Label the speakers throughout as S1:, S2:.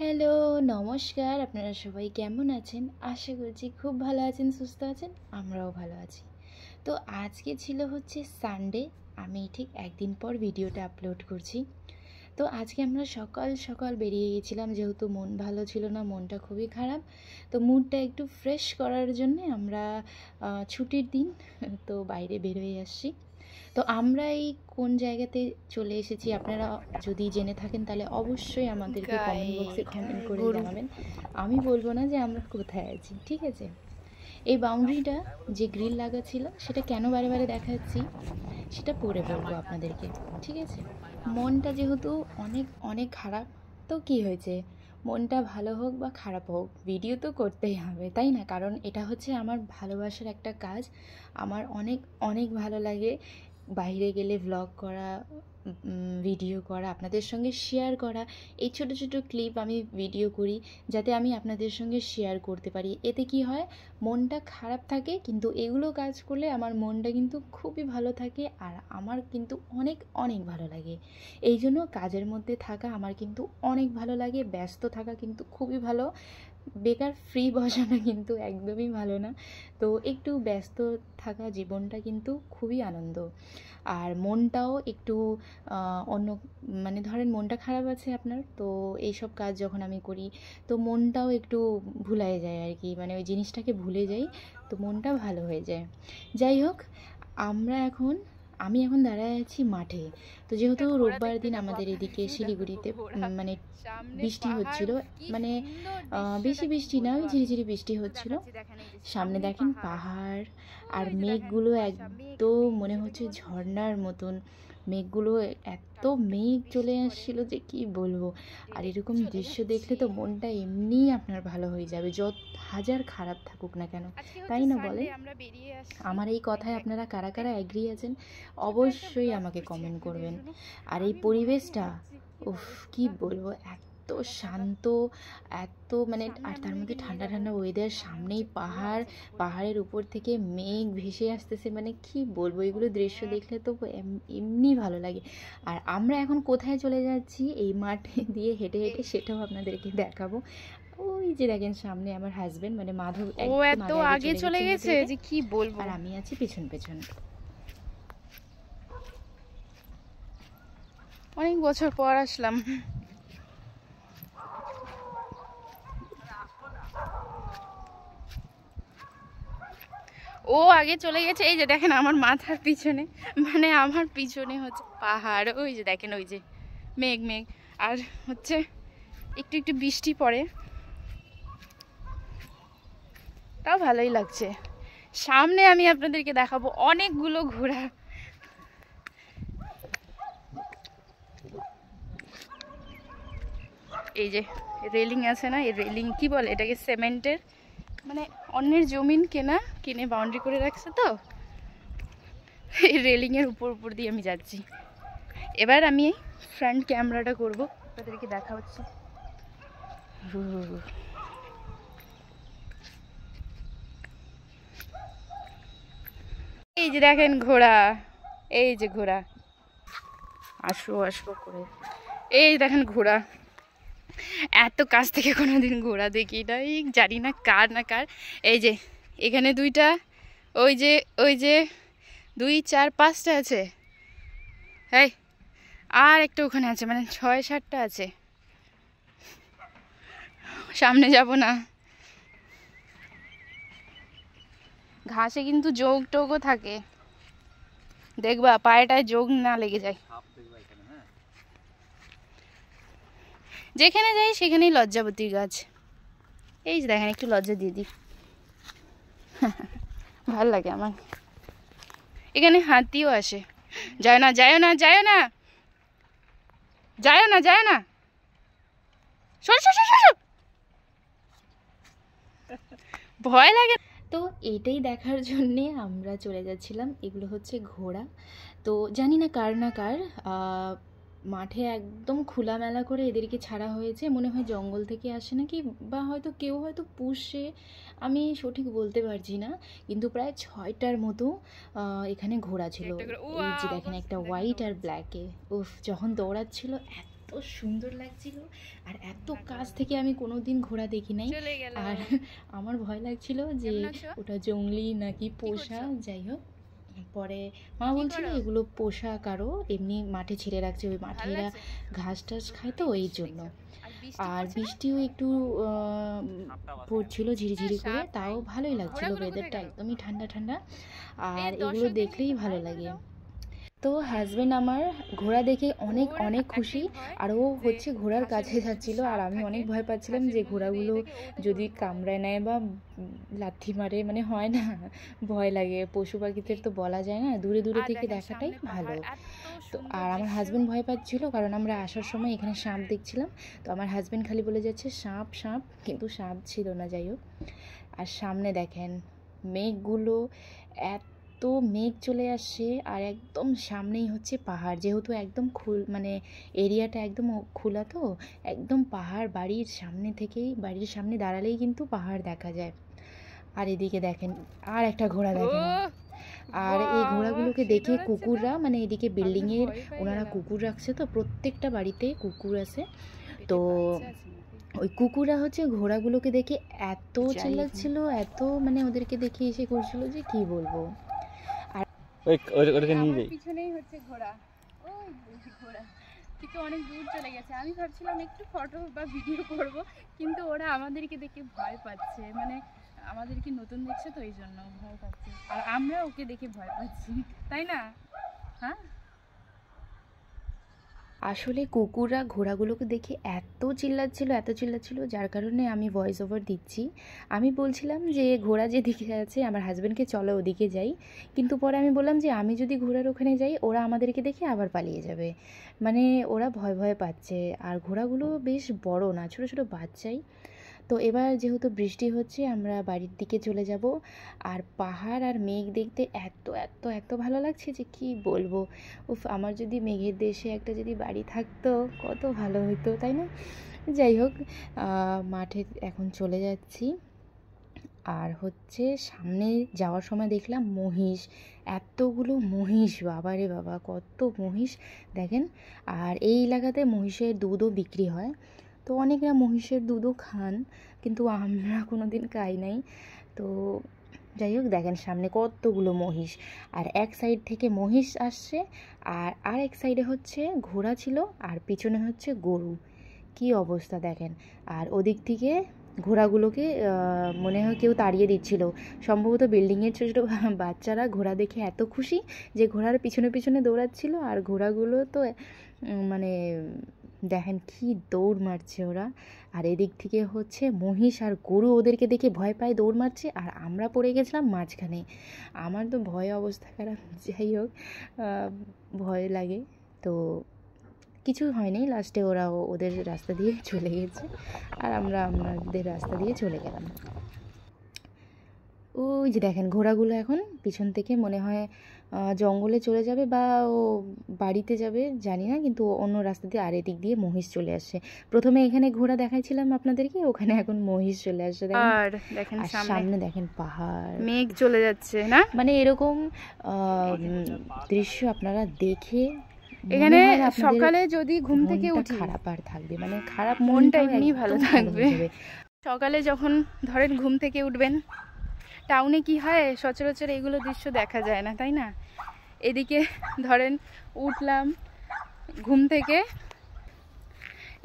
S1: Hello, নমস্কার। আপনারা সবাই কেমন আছেন? আশা করছি খুব ভালো আছেন, সুস্থ আছেন। আমরাও ভালো আছি। তো আজকে ছিল হচ্ছে সানডে। আমি ঠিক একদিন পর ভিডিওটা আপলোড করছি। তো আজকে আমরা সকাল সকাল বেরিয়ে গেছিলাম, যেহেতু মন ভালো ছিল না, মনটা খুবই খারাপ। তো মুডটা একটু ফ্রেশ করার জন্যে আমরা ছুটির দিন তো বাইরে বের হয়ে আসছি। তো আমরা এই কোন জায়গাতে চলে এসেছি আপনারা যদি জেনে থাকেন তাহলে অবশ্যই আমাদেরকে কমেন্ট বক্সে কমেন্ট করে জানাবেন। আমি বলবো না যে আমরা কোথায় আছি, ঠিক আছে? এই বাউন্ডারিটা যে গ্রিল লাগা ছিল সেটা কেন বারে বারে দেখাচ্ছি সেটা পরে বলবো আপনাদেরকে, ঠিক আছে? মনটা যেহেতু অনেক অনেক খারাপ, তো কি হয়েছে, মনটা ভালো হোক বা খারাপ হোক ভিডিও তো করতেই হবে, তাই না? কারণ এটা হচ্ছে আমার ভালোবাসার একটা কাজ। আমার অনেক অনেক ভালো লাগে বাইরে গেলে ভ্লগ করা, ভিডিও করা, আপনাদের সঙ্গে শেয়ার করা। এই ছোট ছোট ক্লিপ আমি ভিডিও করি যাতে আমি আপনাদের সঙ্গে শেয়ার করতে পারি। এতে কি হয়, মনটা খারাপ থাকে কিন্তু এগুলো কাজ করলে আমার মনটা কিন্তু খুবই ভালো থাকে আর আমার কিন্তু অনেক অনেক ভালো লাগে। এই জন্য কাজের মধ্যে থাকা আমার কিন্তু অনেক ভালো লাগে। ব্যস্ত থাকা কিন্তু খুবই ভালো, বেকার ফ্রি বসানো কিন্তু একদমই ভালো না। তো একটু ব্যস্ত থাকা জীবনটা কিন্তু খুবই আনন্দ। আর মনটাও একটু অন্য, মানে ধরেন মনটা খারাপ আছে আপনার, তো এইসব কাজ যখন আমি করি তো মনটাও একটু ভুলায় যায় আর কি, মানে ওই জিনিসটাকে ভুলে যাই, তো মনটা ভালো হয়ে যায়। যাই হোক, আমি এখন দাঁড়ায় আছি মাঠে। তো যেহেতু রোববার দিন আমাদের এদিকে শিলিগুড়িতে মানে বৃষ্টি হচ্ছিল, মানে বেশি বৃষ্টি না, ওই ঝিরিঝিরি বৃষ্টি হচ্ছিল। সামনে দেখেন পাহাড় আর মেঘগুলো একদম মনে হচ্ছে ঝর্ণার মতন। মেঘগুলো এত মেঘ চলে আসছিল যে কি বলবো। আর এরকম দৃশ্য দেখলে তো মনটা এমনিই আপনার ভালো হয়ে যাবে, যত হাজার খারাপ থাকুক না কেন, তাই না বলেন? আমার এই কথায় আপনারা কারা কারা এগ্রি আছেন অবশ্যই আমাকে কমেন্ট করবেন। আর এই পরিবেশটা, উফ, কি বলবো, এত শান্ত, এত মানে, আর তার মধ্যে ঠান্ডা ঠান্ডা ওয়েদার, সামনেই পাহাড়, পাহাড়ের উপর থেকে মেঘ ভেসে আসতেছে, মানে কি বলবো, এগুলো দৃশ্য দেখলে তো এমনি ভালো লাগে। আর আমরা এখন কোথায় চলে যাচ্ছি এই মাঠে দিয়ে হেঁটে হেঁটে, সেটাও আপনাদেরকে দেখাবো। ওই যে দেখেন সামনে আমার হাজবেন্ড, মানে মাধব,
S2: ও এত আগে চলে গেছে যে কি বলবো।
S1: আর আমি আছি পেছন পেছন।
S2: অনেক বছর পর আসলাম। ও আগে চলে গেছে। এই যে দেখেন আমার মাথার পিছনে, মানে আমার পিছনে হচ্ছে পাহাড়, ওই যে দেখেন, ওই যে মেঘ মেঘ, আর হচ্ছে একটু একটু বৃষ্টি পড়ে, তাও ভালোই লাগছে। সামনে আমি আপনাদেরকে দেখাবো অনেকগুলো ঘোড়া। এই যে রেলিং আছে না, এই রেলিং কি বলে এটাকে, সিমেন্টের, মানে অন্যের জমিন কিনে বাউন্ডারি করে রাখছে, তো এই রেলিংয়ের উপর দিয়ে আমি যাচ্ছি। এবার আমি ফ্রন্ট ক্যামেরাটা করব, আপনাদেরকে দেখা হচ্ছে। এই যে দেখেন ঘোড়া, এই যে ঘোড়া আসবো আসবো করে, এই দেখেন ঘোড়া। এত কাছ থেকে কোনোদিন ঘোড়া দেখি নাই, জানি না কার না কার। এই যে এখানে দুইটা, ওই যে 2, 4, 5টা আছে, এই আর একটা ওখানে আছে, মানে 6, 7টা আছে। সামনে যাব না, ঘাসে কিন্তু যোগ টোগও থাকে, দেখবা পায়েটায় যোগ না লেগে যায়। যেখানে যাই সেখানেই লজ্জাবতীর গাছ। এই যে দেখেন, একটু লজ্জা দিয়ে দিই, ভাল লাগে আমার। এখানে হাতিও আসে। যায় না যায় না যায় না যায় না যায় না, ভয় লাগে।
S1: তো এটাই দেখার জন্যে আমরা চলে যাচ্ছিলাম। এগুলো হচ্ছে ঘোড়া। তো জানি না কার না কার মাঠে একদম খোলামেলা করে এদেরকে ছাড়া হয়েছে, মনে হয় জঙ্গল থেকে আসে নাকি, বা হয়তো কেউ হয়তো পুষে, আমি সঠিক বলতে পারছি না। কিন্তু প্রায় 6টার মতো এখানে ঘোড়া ছিল। এই যে দেখেন একটা হোয়াইট আর ব্ল্যাকে, উফ, যখন দৌড়াচ্ছিল এত সুন্দর লাগছিল, আর এত কাছ থেকে আমি কোনোদিন ঘোড়া দেখি নাই। আর আমার ভয় লাগছিল যে ওটা জংলি নাকি পোষা, যাই হোক পরে মা বলছিল এগুলো পোষা কারো, এমনি মাঠে ছেড়ে রাখছে, ওই মাঠে এরা ঘাস টাস খায় তো এই জন্য। আর বৃষ্টিও একটু পড়ছিল ঝিরিঝিরি করে, তাও ভালোই লাগছিল, ওয়েদারটা একদমই ঠান্ডা ঠান্ডা, আর এগুলো দেখলেই ভালো লাগে। তো হাজব্যান্ড আমার ঘোড়া দেখে অনেক অনেক খুশি, আর ও হচ্ছে ঘোড়ার কাছে যাচ্ছিল, আর আমি অনেক ভয় পাচ্ছিলাম যে ঘোড়াগুলো যদি কামড়ায় নেয় বা লাথি মারে, মানে হয় না, ভয় লাগে, পশু পাখিদের তো বলা যায় না, দূরে দূরে থেকে দেখাটাই ভালো। তো আর আমার হাজব্যান্ড ভয় পাচ্ছিল, কারণ আমরা আসার সময় এখানে সাপ দেখছিলাম, তো আমার হাজব্যান্ড খালি বলে যাচ্ছে সাপ সাপ, কিন্তু সাপ ছিল না, যাই হোক। আর সামনে দেখেন মেঘগুলো, তো মেঘ চলে আসছে, আর একদম সামনেই হচ্ছে পাহাড়, যেহেতু একদম মানে এরিয়াটা একদম খোলা, তো একদম পাহাড়, বাড়ির সামনে দাঁড়ালেই কিন্তু পাহাড় দেখা যায়। আর এদিকে দেখেন আর একটা ঘোড়া দেখেন, আর এই ঘোড়াগুলোকে দেখে কুকুররা, মানে এদিকে বিল্ডিংয়ের ওনারা কুকুর রাখছে, তো প্রত্যেকটা বাড়িতে কুকুর আছে, তো ওই কুকুররা হচ্ছে ঘোড়াগুলোকে দেখে এত চিল্লাচ্ছিল, এত মানে ওদেরকে দেখে এসে করছিল যে কি বলবো।
S2: ওটাকে নিয়ে যাই, পিছনেই হচ্ছে ঘোড়া, ওই ঘোড়া থেকে অনেক দূর চলে গেছে। আমি ভাবছিলাম একটু ফটো বা ভিডিও করব, কিন্তু ওরা আমাদেরকে দেখে ভয় পাচ্ছে, মানে আমাদেরকে নতুন দেখছে তো এই জন্য ভয় পাচ্ছে, আর আমরা ওকে দেখে ভয় পাচ্ছি, তাই না? হ্যাঁ,
S1: আসলে কুকুররা ঘোড়াগুলোকে দেখে এত চিল্লাচ্ছিল, যার কারণে আমি ভয়েস ওভার দিচ্ছি। আমি বলছিলাম যে ঘোড়া যেদিকে আছে, আমার হাজব্যান্ডকে চলো ওদিকে যাই, কিন্তু পরে আমি বললাম যে আমি যদি ঘোড়ার ওখানে যাই, ওরা আমাদেরকে দেখে আবার পালিয়ে যাবে, মানে ওরা ভয় ভয় পাচ্ছে। আর ঘোড়াগুলো বেশ বড় না, ছোট ছোট বাচ্চাই। তো এবার যেহেতু বৃষ্টি হচ্ছে, আমরা বাড়ির দিকে চলে যাব। আর পাহাড় আর মেঘ দেখতে এত এত এত ভালো লাগছে যে কি বলবো। উফ, আমার যদি মেঘের দেশে একটা যদি বাড়ি থাকতো কত ভালো হতো, তাই না? যাই হোক, মাঠে এখন চলে যাচ্ছি। আর হচ্ছে সামনে যাওয়ার সময় দেখলাম মহিষ, এতগুলো মহিষ, বাবা রে বাবা, কত মহিষ দেখেন। আর এই এলাকাতে মহিষের দুধও বিক্রি হয়, তো অনেকরা মহিষের দুধও খান, কিন্তু আমরা কোনো দিন খাই নাই। তো যাই হোক, দেখেন সামনে কতগুলো মহিষ, আর এক সাইড থেকে মহিষ আসছে, আর এক সাইডে হচ্ছে ঘোড়া ছিল, আর পিছনে হচ্ছে গরু। কি অবস্থা দেখেন। আর ওদিক থেকে ঘোড়াগুলোকে মনে হয় কেউ তাড়িয়ে দিচ্ছিল, সম্ভবত বিল্ডিংয়ের ছোটো ছোটো বাচ্চারা ঘোড়া দেখে এত খুশি যে ঘোড়ার পিছনে পিছনে দৌড়াচ্ছিল, আর ঘোড়াগুলো তো মানে দেখেন কি দৌড় মারছে ওরা। আর এদিক থেকে হচ্ছে মহিষ আর গরু ওদেরকে দেখে ভয় পায়, দৌড় মারছে, আর আমরা পড়ে গেছিলাম মাঝখানে। আমার তো ভয়ে অবস্থা খারাপ, যাই হোক ভয় লাগে, তো কিছু হয়নি, লাস্টে ওরা ওদের রাস্তা দিয়ে চলে গেছে, আর আমরা আমাদের রাস্তা দিয়ে চলে গেলাম। ওই যে দেখেন ঘোড়াগুলো এখন পিছন থেকে মনে হয় জঙ্গলে চলে যাবে বা ও বাড়িতে যাবে, জানি না, কিন্তু অন্য রাস্তা দিয়ে আর এদিক দিয়ে মহিষ চলে আসছে। প্রথমে এখানে ঘোড়া দেখাইছিলাম আপনাদেরকে, ওখানে এখন মহিষ চলে আসছে।
S2: আর দেখেন
S1: সামনে দেখেন পাহাড়,
S2: মেঘ চলে যাচ্ছে না,
S1: মানে এরকম দৃশ্য আপনারা দেখে
S2: এখানে সকালে যদি ঘুম থেকে উঠি
S1: খারাপ আর থাকবে, মানে খারাপ
S2: মনটা এমনি ভালো থাকবে। সকালে যখন ধরেন ঘুম থেকে উঠবেন, টাউনে কি হয় সচরাচর এগুলো দৃশ্য দেখা যায় না, তাই না? এদিকে ধরেন উঠলাম ঘুম থেকে,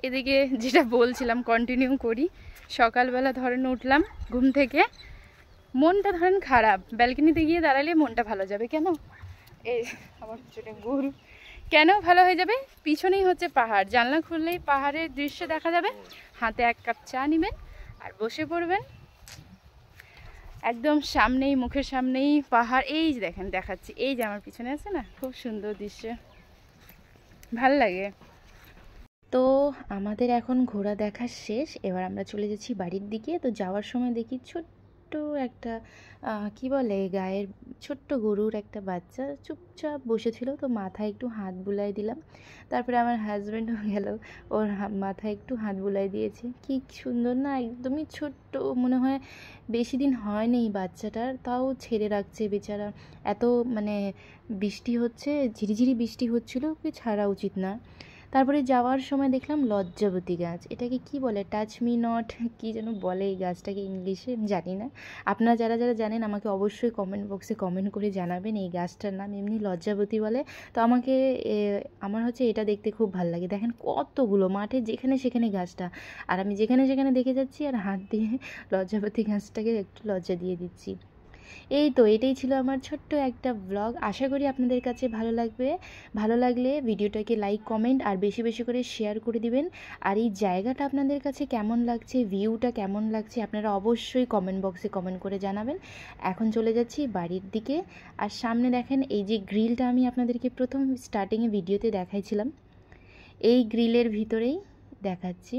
S2: এদিকে যেটা বলছিলাম কন্টিনিউ করি, সকালবেলা ধরেন উঠলাম ঘুম থেকে, মনটা ধরেন খারাপ, ব্যালকনিতে গিয়ে দাঁড়ালে মনটা ভালো যাবে। কেন? এই আমার পিছনে গরু, কেন ভালো হয়ে যাবে? পিছনেই হচ্ছে পাহাড়, জানলা খুললেই পাহাড়ের দৃশ্য দেখা যাবে, হাতে এক কাপ চা নেবেন আর বসে পড়বেন, একদম সামনেই, মুখের সামনেই পাহাড়। এই যে দেখেন দেখাচ্ছি, এই যে আমার পিছনে আছে না, খুব সুন্দর দৃশ্য, ভাল লাগে।
S1: তো আমাদের এখন ঘোরা দেখা শেষ, এবার আমরা চলে যাচ্ছি বাড়ির দিকে। তো যাওয়ার সময় দেখি ছোট্ট একটা কি বলে গায়ের ছোট্ট গরুর একটা বাচ্চা চুপচাপ বসেছিল, তো মাথায় একটু হাত বুলাই দিলাম, তারপরে আমার হাজব্যান্ডও গেল, ওর মাথায় একটু হাত বুলাই দিয়েছে। কি সুন্দর না, একদমই ছোট্ট, মনে হয় বেশি দিন হয়নি বাচ্চাটার, তাও ছেড়ে রাখছে বেচারা। এত মানে বৃষ্টি হচ্ছে, ঝিরিঝিরি বৃষ্টি হচ্ছিল, ওকে ছাড়া উচিত না। তারপরে যাওয়ার সময় দেখলাম লজ্জাবতী গাছ, এটাকে কি বলে, টাচ মি নট কি যেন বলে এই গাছটাকে ইংলিশে, জানি না। আপনারা যারা যারা জানেন আমাকে অবশ্যই কমেন্ট বক্সে কমেন্ট করে জানাবেন এই গাছটার নাম। এমনি লজ্জাবতী বলে। তো আমার হচ্ছে এটা দেখতে খুব ভালো লাগে। দেখেন কতগুলো মাঠে যেখানে সেখানে গাছটা, আর আমি যেখানে সেখানে দেখে যাচ্ছি আর হাত দিয়ে লজ্জাবতী গাছটাকে একটু লজ্জা দিয়ে দিচ্ছি। এই তো এটাই ছিল আমার ছোট্ট একটা ব্লগ। আশা করি আপনাদের কাছে ভালো লাগবে। ভালো লাগলে ভিডিওটাকে লাইক কমেন্ট আর বেশি বেশি করে শেয়ার করে দিবেন। আর এই জায়গাটা আপনাদের কাছে কেমন লাগছে, ভিউটা কেমন লাগছে, আপনারা অবশ্যই কমেন্ট বক্সে কমেন্ট করে জানাবেন। এখন চলে যাচ্ছি বাড়ির দিকে। আর সামনে দেখেন এই যে গ্রিলটা আমি আপনাদেরকে প্রথম স্টার্টিংয়ে ভিডিওতে দেখাইছিলাম, এই গ্রিলের ভিতরেই দেখাচ্ছি।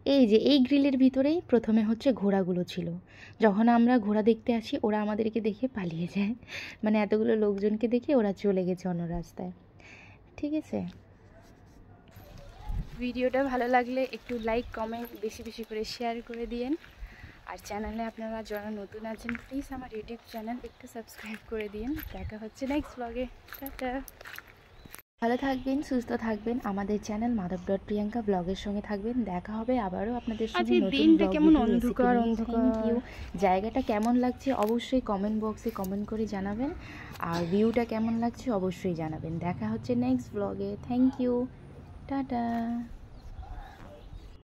S1: এই যে এই গ্রিলের ভিতরেই প্রথমে হচ্ছে ঘোড়াগুলো ছিল। যখন আমরা ঘোড়া দেখতে আসি ওরা আমাদেরকে দেখে পালিয়ে যায়, মানে এতগুলো লোকজনকে দেখে ওরা চলে গেছে অন্য রাস্তায়। ঠিক আছে,
S2: ভিডিওটা ভালো লাগলে একটু লাইক কমেন্ট বেশি বেশি করে শেয়ার করে দিয়েন। আর চ্যানেলে আপনারা যারা নতুন আছেন প্লিজ আমার ইউটিউব চ্যানেল একটু সাবস্ক্রাইব করে দিন। দেখা হচ্ছে নেক্সট ব্লগে। টাটা।
S1: ভালো থাকবেন, সুস্থ থাকবেন। আমাদের চ্যানেল মাধব.প্রিয়াঙ্কা ব্লগের সঙ্গে থাকবেন। দেখা হবে আবারও আপনাদের সঙ্গে নতুন
S2: দিনটা
S1: ব্লগ
S2: কেমন
S1: ভিডিও
S2: অন্ধকার
S1: রেসিপি নিয়ে।
S2: অন্ধকার।
S1: Thank you. জায়গাটা কেমন লাগছে অবশ্যই কমেন্ট বক্সে কমেন্ট করে জানাবেন, আর ভিউটা কেমন লাগছে অবশ্যই জানাবেন। দেখা হচ্ছে নেক্সট ব্লগে। Thank you, tata.